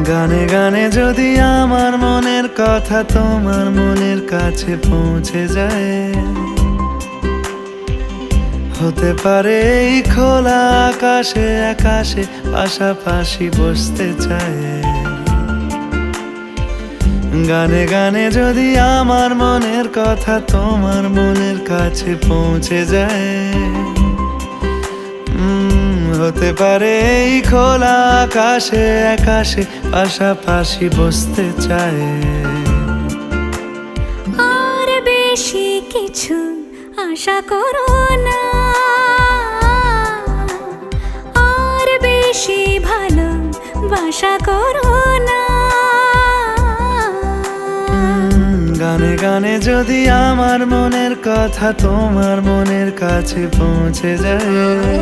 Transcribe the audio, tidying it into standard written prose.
গানে গানে যদি আমার মনের কথা তোমার মনের কাছে পৌঁছে যায়, হতে পারে এই খোলা আকাশে আকাশে পাশাপাশি বসতে চায়। গানে গানে যদি আমার মনের কথা তোমার মনের কাছে পৌঁছে যায়, হতে পারে এই খোলা আকাশে আকাশে পাশাপাশি বসতে চায়। আর বেশি কিছু আশা করো না, আর বেশি ভালোবাসা করো না। গানে গানে যদি আমার মনের কথা তোমার মনের কাছে পৌঁছে যায়,